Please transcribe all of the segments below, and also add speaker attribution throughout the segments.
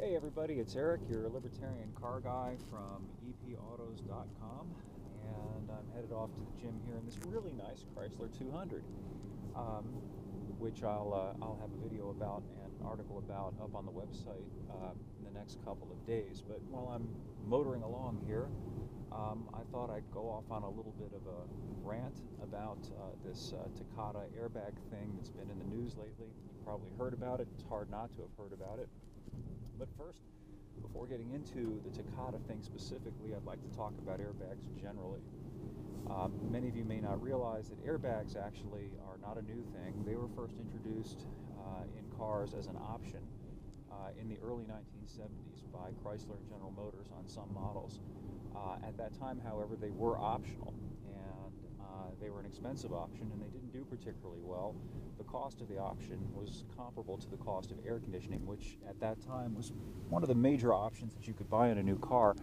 Speaker 1: Hey everybody, it's Eric, your libertarian car guy from epautos.com, and I'm headed off to the gym here in this really nice Chrysler 200, which I'll have a video about and an article about up on the website in the next couple of days. But while I'm motoring along here, I thought I'd go off on a little bit of a rant about this Takata airbag thing that's been in the news lately. You've probably heard about it. It's hard not to have heard about it. But first, before getting into the Takata thing specifically, I'd like to talk about airbags generally. Many of you may not realize that airbags actually are not a new thing. They were first introduced in cars as an option in the early 1970s by Chrysler and General Motors on some models. At that time, however, they were optional, and they were an expensive option, and they didn't do particularly well. The cost of the option was comparable to the cost of air conditioning, which at that time was one of the major options that you could buy in a new car,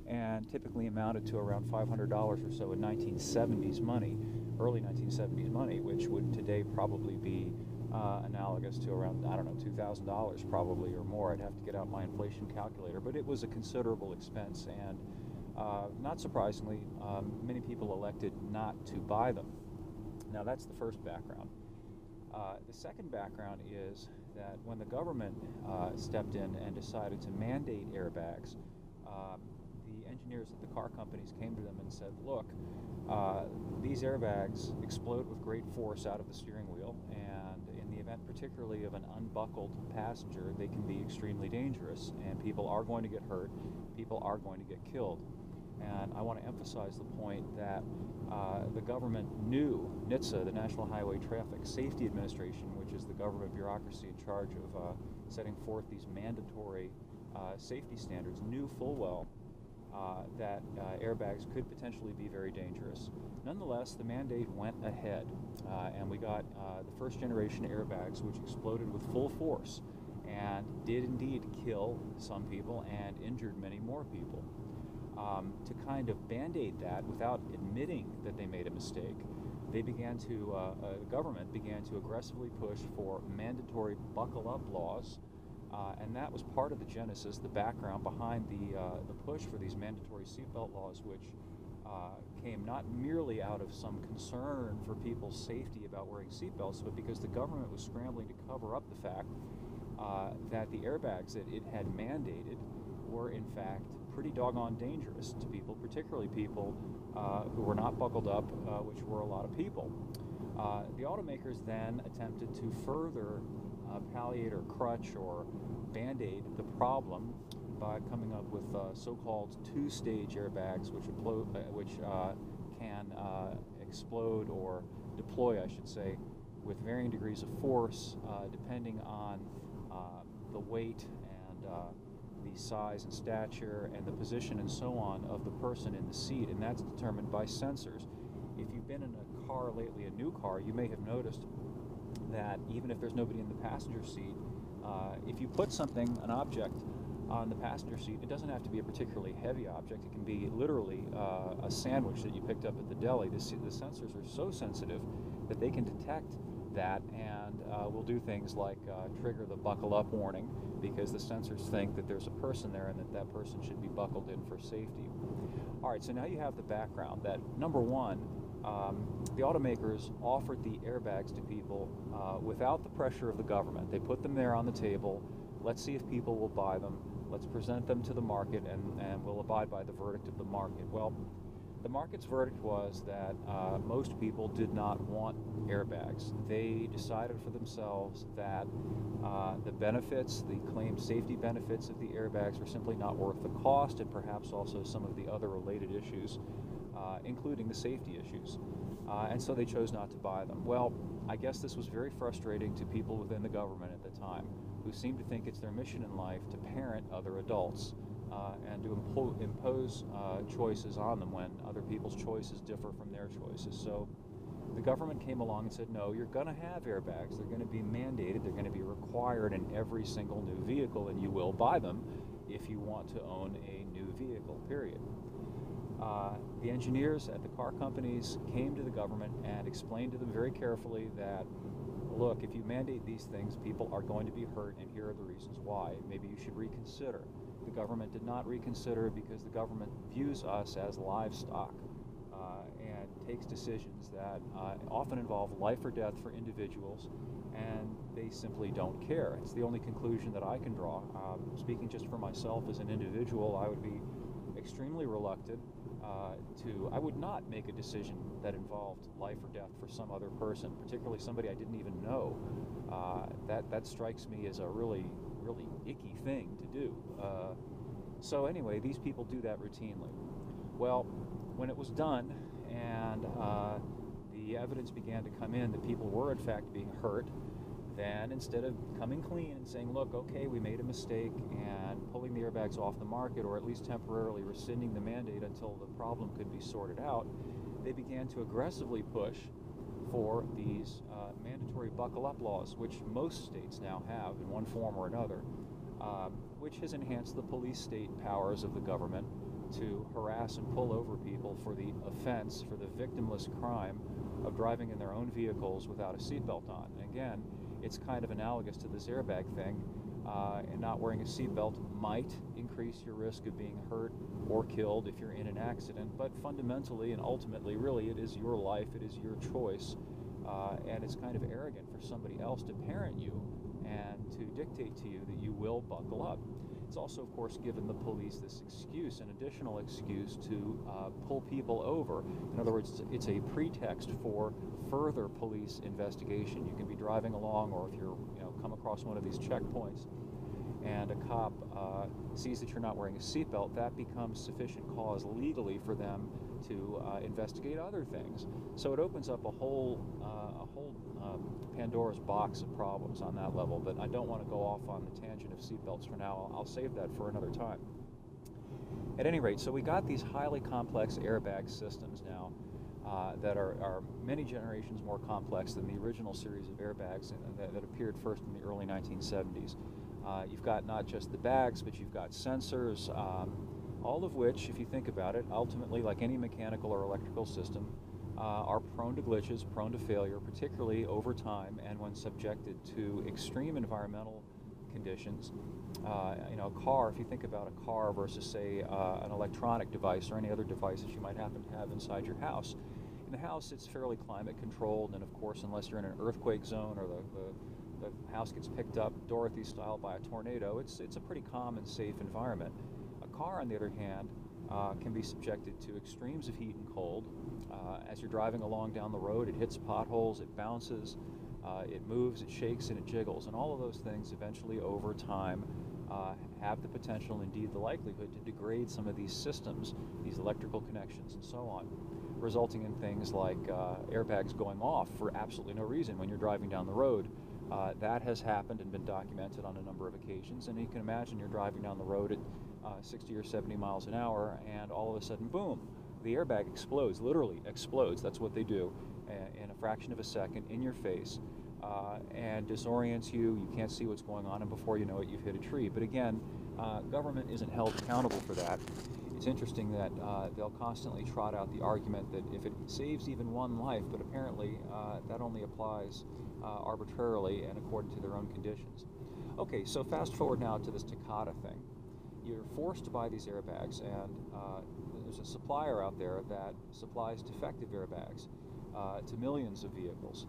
Speaker 1: and typically amounted to around $500 or so in 1970s money, early 1970s money, which would today probably be analogous to around, I don't know, $2,000 probably or more. I'd have to get out my inflation calculator, but it was a considerable expense, and not surprisingly, many people elected not to buy them. Now that's the first background. The second background is that when the government stepped in and decided to mandate airbags, the engineers at the car companies came to them and said, look, these airbags explode with great force out of the steering wheel, and in the event particularly of an unbuckled passenger, they can be extremely dangerous, and people are going to get hurt, people are going to get killed. And I want to emphasize the point that the government knew, NHTSA, the National Highway Traffic Safety Administration, which is the government bureaucracy in charge of setting forth these mandatory safety standards, knew full well that airbags could potentially be very dangerous. Nonetheless, the mandate went ahead, and we got the first generation airbags, which exploded with full force and did indeed kill some people and injured many more people. To kind of band-aid that without admitting that they made a mistake, they began to, the government began to aggressively push for mandatory buckle-up laws, and that was part of the genesis, the background behind the push for these mandatory seatbelt laws, which came not merely out of some concern for people's safety about wearing seatbelts, but because the government was scrambling to cover up the fact that the airbags that it had mandated were in fact pretty doggone dangerous to people, particularly people who were not buckled up, which were a lot of people. The automakers then attempted to further palliate or crutch or band-aid the problem by coming up with so-called two-stage airbags, which can explode or deploy, I should say, with varying degrees of force depending on the weight and the size and stature and the position and so on of the person in the seat, and that's determined by sensors. If you've been in a car lately, a new car, you may have noticed that even if there's nobody in the passenger seat, if you put something, an object, on the passenger seat, it doesn't have to be a particularly heavy object. It can be literally a sandwich that you picked up at the deli. The sensors are so sensitive that they can detect that and will do things like trigger the buckle up warning, because the sensors think that there's a person there and that that person should be buckled in for safety. All right, so now you have the background that, number one, the automakers offered the airbags to people without the pressure of the government. They put them there on the table. Let's see if people will buy them. Let's present them to the market, and we'll abide by the verdict of the market. Well, the market's verdict was that most people did not want airbags. They decided for themselves that the benefits, the claimed safety benefits of the airbags were simply not worth the cost, and perhaps also some of the other related issues, including the safety issues. And so they chose not to buy them. Well, I guess this was very frustrating to people within the government at the time, who seem to think it's their mission in life to parent other adults and to impose choices on them when other people's choices differ from their choices. So the government came along and said, no, you're going to have airbags. They're going to be mandated. They're going to be required in every single new vehicle, and you will buy them if you want to own a new vehicle, period. The engineers at the car companies came to the government and explained to them very carefully that look, if you mandate these things, people are going to be hurt, and here are the reasons why. Maybe you should reconsider. The government did not reconsider because the government views us as livestock and takes decisions that often involve life or death for individuals, and they simply don't care. It's the only conclusion that I can draw. Speaking just for myself as an individual, I would be extremely reluctant I would not make a decision that involved life or death for some other person, particularly somebody I didn't even know. That strikes me as a really, really icky thing to do. So anyway, these people do that routinely. Well, when it was done and the evidence began to come in that people were in fact being hurt, then instead of coming clean and saying, look, okay, we made a mistake, and pulling the airbags off the market, or at least temporarily rescinding the mandate until the problem could be sorted out, they began to aggressively push for these mandatory buckle-up laws, which most states now have in one form or another, which has enhanced the police state powers of the government to harass and pull over people for the offense, for the victimless crime of driving in their own vehicles without a seatbelt on. And again, it's kind of analogous to this airbag thing, and not wearing a seatbelt might increase your risk of being hurt or killed if you're in an accident, but fundamentally and ultimately, really, it is your life, it is your choice, and it's kind of arrogant for somebody else to parent you and to dictate to you that you will buckle up. It's also, of course, given the police this excuse, an additional excuse to pull people over. In other words, it's a pretext for further police investigation. You can be driving along, or if you're, come across one of these checkpoints, and a cop sees that you're not wearing a seatbelt, that becomes sufficient cause legally for them to investigate other things. So it opens up a whole Pandora's box of problems on that level, but I don't want to go off on the tangent of seatbelts for now. I'll save that for another time. At any rate, so we got these highly complex airbag systems now that are many generations more complex than the original series of airbags that appeared first in the early 1970s. You've got not just the bags, but you've got sensors, all of which, if you think about it, ultimately, like any mechanical or electrical system, are prone to glitches, prone to failure, particularly over time and when subjected to extreme environmental conditions. A car, if you think about a car versus, say, an electronic device or any other device that you might happen to have inside your house. In the house, it's fairly climate controlled, and of course, unless you're in an earthquake zone or the house gets picked up Dorothy style by a tornado, it's a pretty calm and safe environment. A car, on the other hand, can be subjected to extremes of heat and cold. As you're driving along down the road, it hits potholes, it bounces, it moves, it shakes, and it jiggles. And all of those things eventually, over time, have the potential, indeed the likelihood, to degrade some of these systems, these electrical connections and so on, resulting in things like airbags going off for absolutely no reason when you're driving down the road. That has happened and been documented on a number of occasions, and you can imagine you're driving down the road at 60 or 70 miles an hour, and all of a sudden, boom, the airbag explodes, literally explodes. That's what they do in a fraction of a second in your face, and disorients you. You can't see what's going on, and before you know it, you've hit a tree. But again, government isn't held accountable for that. It's interesting that they'll constantly trot out the argument that if it saves even one life, but apparently that only applies arbitrarily and according to their own conditions. Okay, so fast forward now to this Takata thing. You're forced to buy these airbags, and there's a supplier out there that supplies defective airbags to millions of vehicles.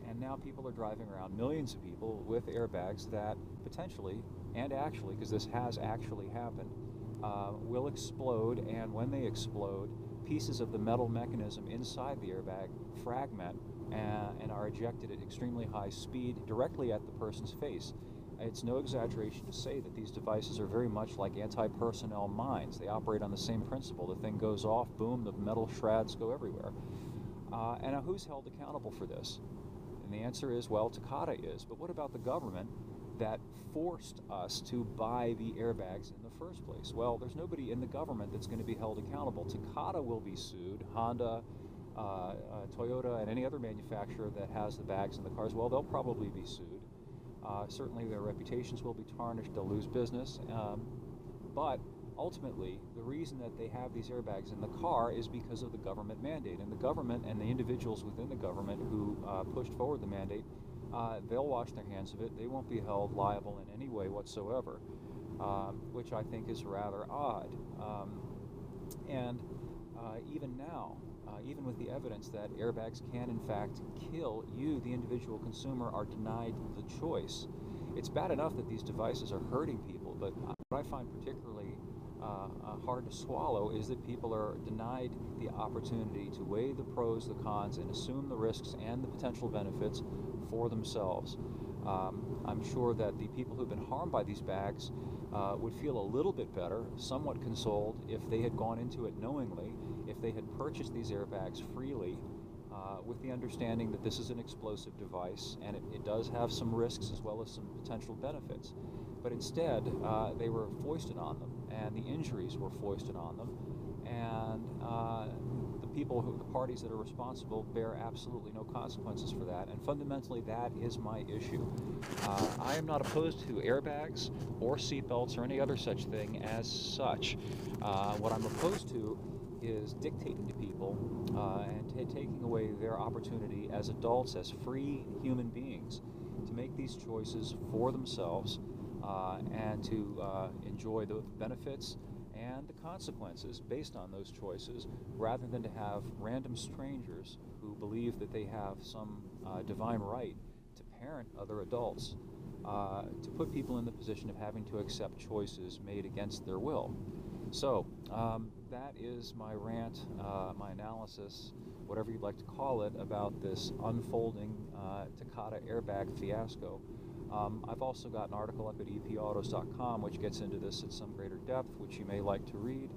Speaker 1: And now people are driving around, millions of people, with airbags that potentially, and actually, because this has actually happened, will explode, and when they explode, pieces of the metal mechanism inside the airbag fragment and are ejected at extremely high speed directly at the person's face. It's no exaggeration to say that these devices are very much like anti-personnel mines. They operate on the same principle. The thing goes off, boom, the metal shreds go everywhere. And now who's held accountable for this? And the answer is, well, Takata is. But what about the government that forced us to buy the airbags in the first place? Well, there's nobody in the government that's going to be held accountable. Takata will be sued. Honda, Toyota, and any other manufacturer that has the bags in the cars, well, they'll probably be sued. Certainly their reputations will be tarnished, they'll lose business, but ultimately the reason that they have these airbags in the car is because of the government mandate, and the government and the individuals within the government who pushed forward the mandate they'll wash their hands of it. They won't be held liable in any way whatsoever, which I think is rather odd. And even now, even with the evidence that airbags can in fact kill, you, the individual consumer, are denied the choice. It's bad enough that these devices are hurting people, but what I find particularly hard to swallow is that people are denied the opportunity to weigh the pros, the cons, and assume the risks and the potential benefits for themselves. I'm sure that the people who've been harmed by these bags would feel a little bit better, somewhat consoled, if they had gone into it knowingly, if they had purchased these airbags freely, with the understanding that this is an explosive device and it does have some risks as well as some potential benefits. But instead, they were foisted on them, and the injuries were foisted on them, and the parties that are responsible bear absolutely no consequences for that, and fundamentally that is my issue. I am not opposed to airbags or seatbelts or any other such thing as such. What I'm opposed to is dictating to people and taking away their opportunity as adults, as free human beings, to make these choices for themselves and to enjoy the benefits and the consequences based on those choices, rather than to have random strangers who believe that they have some divine right to parent other adults, to put people in the position of having to accept choices made against their will. So that is my rant, my analysis, whatever you'd like to call it, about this unfolding Takata airbag fiasco. I've also got an article up at epautos.com which gets into this at some greater depth, which you may like to read.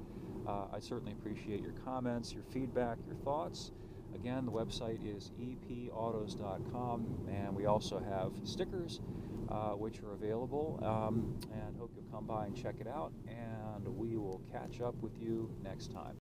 Speaker 1: I certainly appreciate your comments, your feedback, your thoughts. Again, the website is epautos.com, and we also have stickers which are available, and hope you'll come by and check it out, and we will catch up with you next time.